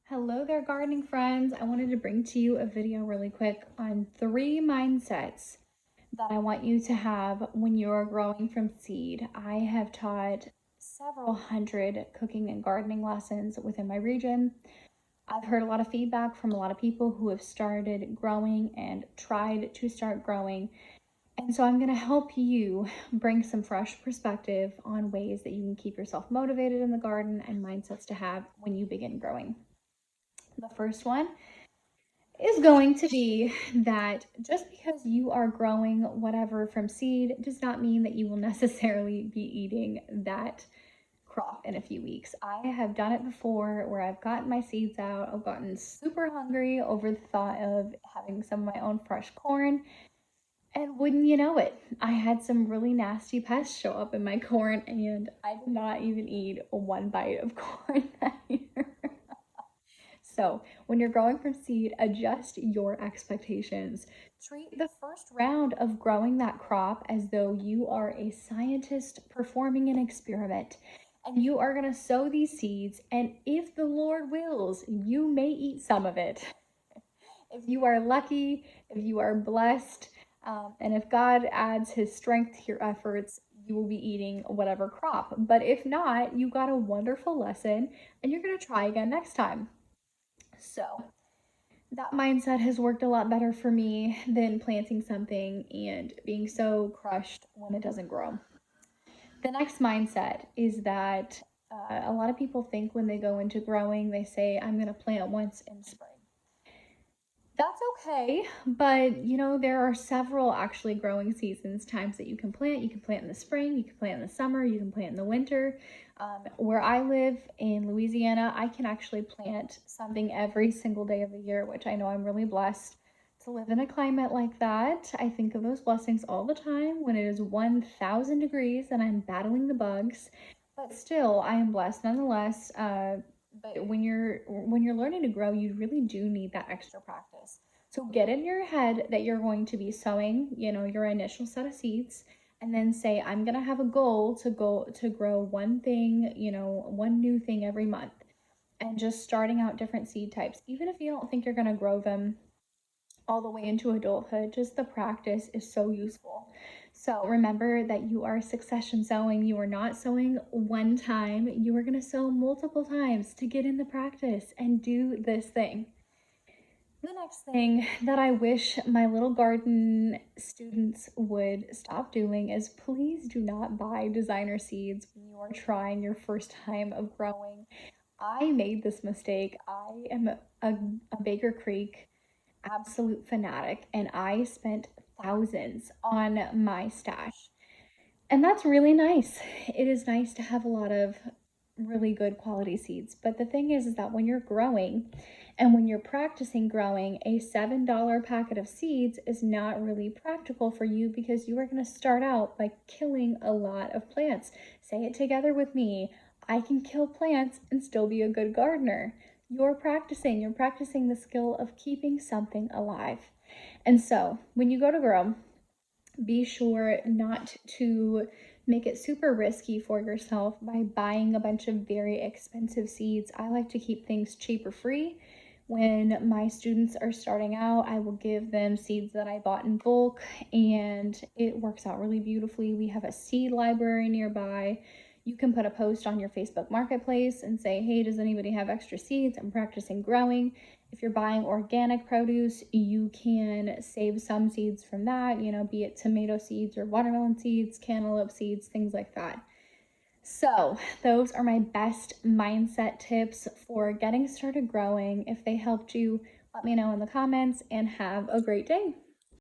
Hello there, gardening friends. I wanted to bring to you a video really quick on 3 mindsets that I want you to have when you're growing from seed. I have taught several hundred cooking and gardening lessons within my region. I've heard a lot of feedback from a lot of people who have started growing and tried to start growing. And so I'm going to help you bring some fresh perspective on ways that you can keep yourself motivated in the garden and mindsets to have when you begin growing. The first one is going to be that just because you are growing whatever from seed does not mean that you will necessarily be eating that crop in a few weeks. I have done it before where I've gotten my seeds out. I've gotten super hungry over the thought of having some of my own fresh corn. And wouldn't you know it, I had some really nasty pests show up in my corn, and I did not even eat one bite of corn that year. So when you're growing from seed, adjust your expectations. Treat the first round of growing that crop as though you are a scientist performing an experiment. And you are going to sow these seeds, and if the Lord wills, you may eat some of it. If you are lucky, if you are blessed, and if God adds his strength to your efforts, you will be eating whatever crop. But if not, you got a wonderful lesson, and you're going to try again next time. So that mindset has worked a lot better for me than planting something and being so crushed when it doesn't grow. The next mindset is that a lot of people think when they go into growing, they say, I'm going to plant once in spring. That's okay, but there are several actually growing seasons, times that you can plant. You can plant in the spring, you can plant in the summer, you can plant in the winter. Where I live in Louisiana, I can actually plant something every single day of the year, which I know I'm really blessed to live in a climate like that. I think of those blessings all the time when it is 1,000 degrees and I'm battling the bugs, but still, I am blessed nonetheless. But when you're learning to grow, you really do need that extra practice. So get in your head that you're going to be sowing, your initial set of seeds, and then say, I'm going to have a goal to grow one thing, one new thing every month. And just starting out different seed types, even if you don't think you're going to grow them all the way into adulthood, just the practice is so useful. So remember that you are succession sowing. You are not sowing one time. You are going to sow multiple times to get in the practice and do this thing. The next thing that I wish my little garden students would stop doing is please do not buy designer seeds when you are trying your first time of growing. I made this mistake. I am a Baker Creek absolute fanatic, and I spent thousands on my stash. And that's really nice. It is nice to have a lot of really good quality seeds. But the thing is that when you're growing and when you're practicing growing, a $7 packet of seeds is not really practical for you because you are going to start out by killing a lot of plants. Say it together with me. I can kill plants and still be a good gardener. You're practicing the skill of keeping something alive. And so when you go to grow, be sure not to make it super risky for yourself by buying a bunch of very expensive seeds. I like to keep things cheap or free. When my students are starting out, I will give them seeds that I bought in bulk, and it works out really beautifully. We have a seed library nearby. You can put a post on your Facebook Marketplace and say, hey, does anybody have extra seeds? I'm practicing growing. If you're buying organic produce, you can save some seeds from that, be it tomato seeds or watermelon seeds, cantaloupe seeds, things like that. So those are my best mindset tips for getting started growing. If they helped you, let me know in the comments, and have a great day.